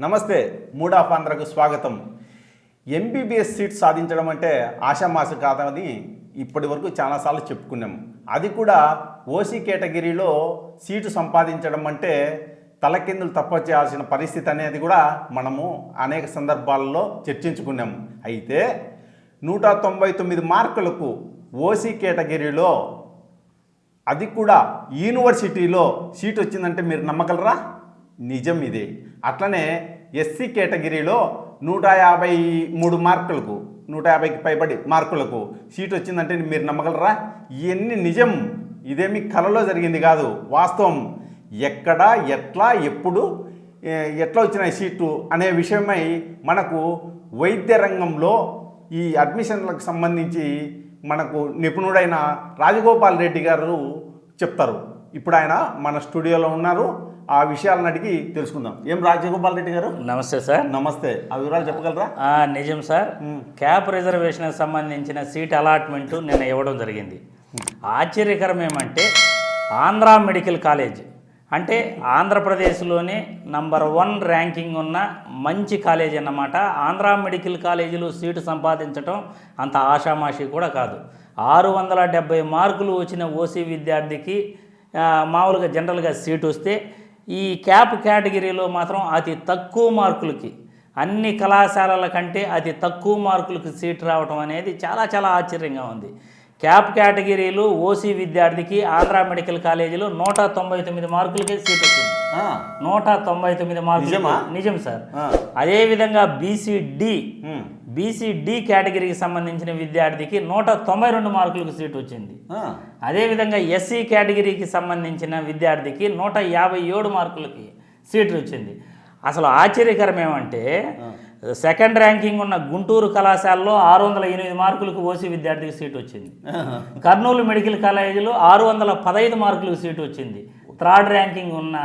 నమస్తే mood of ఆంధ్రకు స్వాగతం. MBBS seat సాధించడం అంటే ఆషామాషి కాదని ఇప్పటి వరకు చాలాసార్లు చెప్పుకున్నాం. అది కూడా ఓసీ కేటగిరీలో సీటు సంపాదించడం అంటే తలకిందులు తప్పచేయాల్సిన పరిస్థితి అనేది కూడా మనము అనేక సందర్భాల్లో చర్చించుకున్నాం. అయితే 199 మార్కులకు ఓసీ కేటగిరీలో, అది కూడా యూనివర్సిటీలో సీట్ వచ్చిందంటే మీరు నమ్మగలరా? నిజం ఇది. అట్లనే ఎస్సీ కేటగిరీలో 153 మార్కులకు, 150కి పైబడి మార్కులకు సీట్ వచ్చిందంటే మీరు నమ్మగలరా? ఇవన్నీ నిజం. ఇదేమి కలలో జరిగింది కాదు, వాస్తవం. ఎక్కడ, ఎట్లా, ఎప్పుడు, ఎట్లా వచ్చిన సీటు అనే విషయమై మనకు వైద్య రంగంలో ఈ అడ్మిషన్లకు సంబంధించి మనకు నిపుణుడైన రాజగోపాల్ రెడ్డి గారు చెప్తారు. ఇప్పుడు ఆయన మన స్టూడియోలో ఉన్నారు. ఆ విషయాలను అడిగి తెలుసుకుందాం. ఏం రాజగోపాల్ రెడ్డి గారు? నమస్తే సార్. నమస్తే. ఆ వివరాలు చెప్పగలరా? నిజం సార్. క్యాప్ రిజర్వేషన్కి సంబంధించిన సీట్ అలాట్మెంటు నిన్న ఇవ్వడం జరిగింది. ఆశ్చర్యకరం ఏమంటే ఆంధ్రా మెడికల్ కాలేజ్ అంటే ఆంధ్రప్రదేశ్లోనే నంబర్ 1 ర్యాంకింగ్ ఉన్న మంచి కాలేజ్ అన్నమాట. ఆంధ్రా మెడికల్ కాలేజీలో సీటు సంపాదించడం అంత ఆషామాషి కూడా కాదు. 670 మార్కులు వచ్చిన ఓసీ విద్యార్థికి మామూలుగా జనరల్గా సీట్ వస్తే, ఈ క్యాప్ కేటగిరీలో మాత్రం అతి తక్కువ మార్కులకి, అన్ని కళాశాలల కంటే అతి తక్కువ మార్కులకి సీట్ రావడం అనేది చాలా చాలా ఆశ్చర్యంగా ఉంది. క్యాప్ కేటగిరీలో ఓసీ విద్యార్థికి ఆంధ్రా మెడికల్ కాలేజీలో 199 మార్కులకే సీట్ వచ్చింది. 199 మార్కులు. నిజం సార్. అదేవిధంగా బీసీడి కేటగిరీకి సంబంధించిన విద్యార్థికి 192 మార్కులకు సీట్ వచ్చింది. అదేవిధంగా ఎస్సీ కేటగిరీకి సంబంధించిన విద్యార్థికి 157 మార్కులకి సీట్ వచ్చింది. అసలు ఆశ్చర్యకరం ఏమంటే సెకండ్ ర్యాంకింగ్ ఉన్న గుంటూరు కళాశాలలో 608 మార్కులకు ఓసీ విద్యార్థికి సీట్ వచ్చింది. కర్నూలు మెడికల్ కాలేజీలో 615 మార్కులకు సీట్ వచ్చింది. థర్డ్ ర్యాంకింగ్ ఉన్న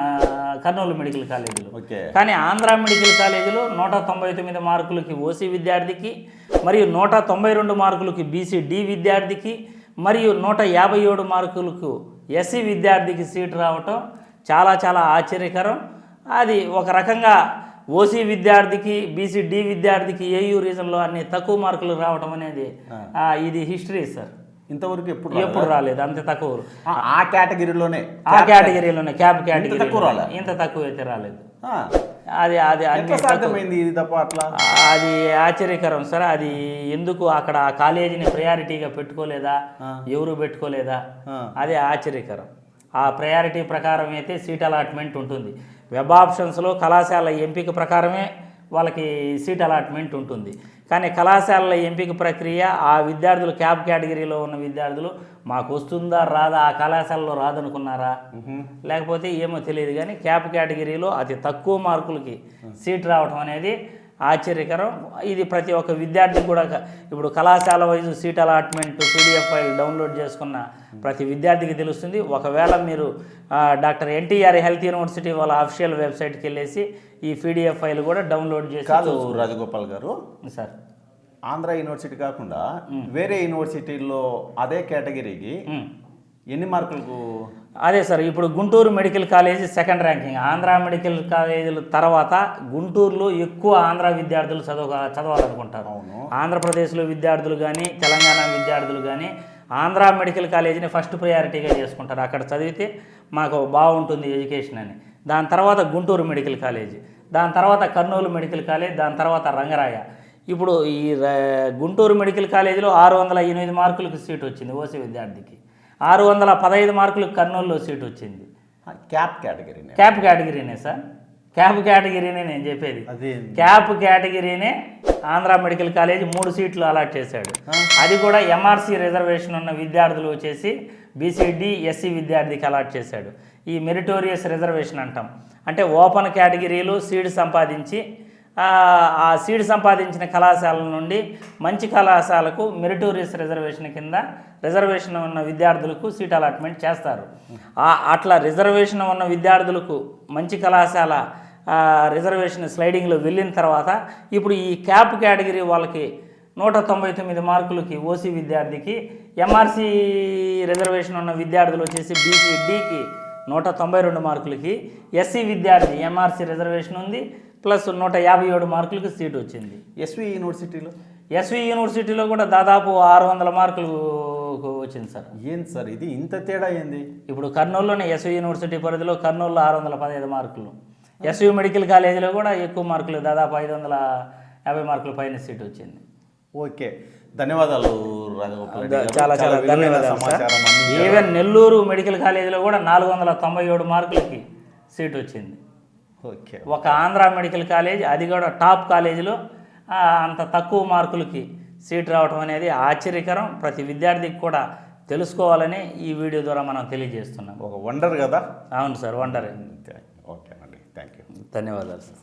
కర్నూలు మెడికల్ కాలేజీలో. కానీ ఆంధ్రా మెడికల్ కాలేజీలో 199 మార్కులకి ఓసీ విద్యార్థికి, మరియు 192 మార్కులకి బీసీడి విద్యార్థికి, మరియు 157 మార్కులకు ఎస్సీ విద్యార్థికి సీట్ రావటం చాలా చాలా ఆశ్చర్యకరం. అది ఒక రకంగా ఓసీ విద్యార్థికి, బీసీడి విద్యార్థికి ఏయూ రీజన్లో అన్ని తక్కువ మార్కులు రావటం అనేది ఇది హిస్టరీ సార్. ఇంతవరకు ఎప్పుడు రాలేదు. అంత తక్కువ ఆ కేటగిరీలోనే క్యాప్ కేటగిరీ ఇంత తక్కువ అయితే రాలేదు. అది సాధ్యమైంది ఇది తప్ప అట్లా? అది ఆశ్చర్యకరం సార్. అది ఎందుకు అక్కడ ఆ కాలేజీని ప్రయారిటీగా పెట్టుకోలేదా, ఎవరు పెట్టుకోలేదా, అదే ఆశ్చర్యకరం. ఆ ప్రయారిటీ ప్రకారం అయితే సీట్ అలాట్మెంట్ ఉంటుంది. వెబ్ ఆప్షన్స్లో కళాశాల ఎంపిక ప్రకారమే వాళ్ళకి సీట్ అలాట్మెంట్ ఉంటుంది. కానీ కళాశాలల ఎంపిక ప్రక్రియ ఆ విద్యార్థులు, క్యాప్ కేటగిరీలో ఉన్న విద్యార్థులు మాకు వస్తుందా రాదా, ఆ కళాశాలలో రాదనుకున్నారా లేకపోతే ఏమో తెలియదు, కానీ క్యాప్ కేటగిరీలో అతి తక్కువ మార్కులకి సీట్ రావడం అనేది ఆశ్చర్యకరం. ఇది ప్రతి ఒక్క విద్యార్థికి కూడా, ఇప్పుడు కళాశాల wise seat allotment PDF file download చేసుకున్న ప్రతి విద్యార్థికి తెలుస్తుంది. ఒకవేళ మీరు డాక్టర్ ఎన్టీఆర్ హెల్త్ యూనివర్సిటీ వాళ్ళ అఫీషియల్ వెబ్సైట్కి వెళ్ళేసి ఈ పీడిఎఫ్ ఫైల్ కూడా డౌన్లోడ్ చేసి. కాదు రాజగోపాల్ గారు సార్, ఆంధ్ర యూనివర్సిటీ కాకుండా వేరే యూనివర్సిటీల్లో అదే కేటగిరీకి ఎన్ని మార్కులకు? అదే సార్, ఇప్పుడు Guntur medical college second ranking. Andhra medical కాలేజీల తర్వాత గుంటూరులో ఎక్కువ ఆంధ్ర విద్యార్థులు చదవాలనుకుంటారు. ఆంధ్రప్రదేశ్లో విద్యార్థులు కానీ, తెలంగాణ విద్యార్థులు కానీ ఆంధ్రా మెడికల్ కాలేజీని ఫస్ట్ ప్రయారిటీగా చేసుకుంటారు. అక్కడ చదివితే మాకు బాగుంటుంది ఎడ్యుకేషన్ అని. దాని తర్వాత గుంటూరు మెడికల్ కాలేజీ, దాని తర్వాత కర్నూలు మెడికల్ కాలేజ్, దాని తర్వాత రంగరాయ. ఇప్పుడు ఈ గుంటూరు మెడికల్ కాలేజీలో 608 మార్కులకు సీట్ వచ్చింది ఓసీ విద్యార్థికి. 615 మార్కులకు కర్నూలులో సీట్ వచ్చింది. క్యాప్ కేటగిరీనే సార్. క్యాప్ కేటగిరీనే నేను చెప్పేది. క్యాప్ కేటగిరీనే ఆంధ్రా మెడికల్ కాలేజ్ 3 సీట్లు అలాట్ చేశాడు. అది కూడా ఎంఆర్సీ రిజర్వేషన్ ఉన్న విద్యార్థులు వచ్చేసి బీసీడి, ఎస్సీ విద్యార్థికి అలాట్ చేశాడు. ఈ మెరిటోరియస్ రిజర్వేషన్ అంటాం. అంటే ఓపెన్ కేటగిరీలో సీట్ సంపాదించి ఆ సీట్ సంపాదించిన కళాశాల నుండి మంచి కళాశాలకు మెరిటోరియస్ రిజర్వేషన్ కింద రిజర్వేషన్ ఉన్న విద్యార్థులకు సీట్ అలాట్మెంట్ చేస్తారు. అట్లా రిజర్వేషన్ ఉన్న విద్యార్థులకు మంచి కళాశాల రిజర్వేషన్ స్లైడింగ్లో వెళ్ళిన తర్వాత ఇప్పుడు ఈ క్యాప్ కేటగిరీ వాళ్ళకి 199 మార్కులకి ఓసీ విద్యార్థికి, ఎంఆర్సీ రిజర్వేషన్ ఉన్న విద్యార్థులు వచ్చేసి బీసీడీకి 192 మార్కులకి, ఎస్సీ విద్యార్థి ఎంఆర్సీ రిజర్వేషన్ ఉంది ప్లస్ 157 మార్కులకు సీట్ వచ్చింది. ఎస్వి యూనివర్సిటీలో ఎస్వి యూనివర్సిటీలో కూడా దాదాపు 600 మార్కులు వచ్చింది సార్. ఏంటి సార్ ఇది ఇంత తేడా ఏంది? ఇప్పుడు కర్నూలులోనే ఎస్వి యూనివర్సిటీ పరిధిలో కర్నూలులో 615 మార్కులు, ఎస్వి మెడికల్ కాలేజీలో కూడా ఎక్కువ మార్కులు, దాదాపు 550 మార్కుల పైన సీట్ వచ్చింది. ఓకే, ధన్యవాదాలు రాఘగోపాల్ రెడ్డి గారు. చాలా చాలా విలువైన ధన్యవాదాలు సార్. సమాచారం అందించారు. ఈవెన్ నెల్లూరు మెడికల్ కాలేజీలో కూడా 497 మార్కులకి సీట్ వచ్చింది. ఓకే, ఒక ఆంధ్ర మెడికల్ కాలేజ్, అది కూడా టాప్ కాలేజీలో అంత తక్కువ మార్కులకి సీట్ రావడం అనేది ఆశ్చర్యకరం. ప్రతి విద్యార్థికి కూడా తెలుసుకోవాలని ఈ వీడియో ద్వారా మనం తెలియజేస్తున్నాం. ఒక వండర్ కదా. అవును సార్, వండరే. ఓకేనండి, థ్యాంక్ యూ. ధన్యవాదాలు సార్.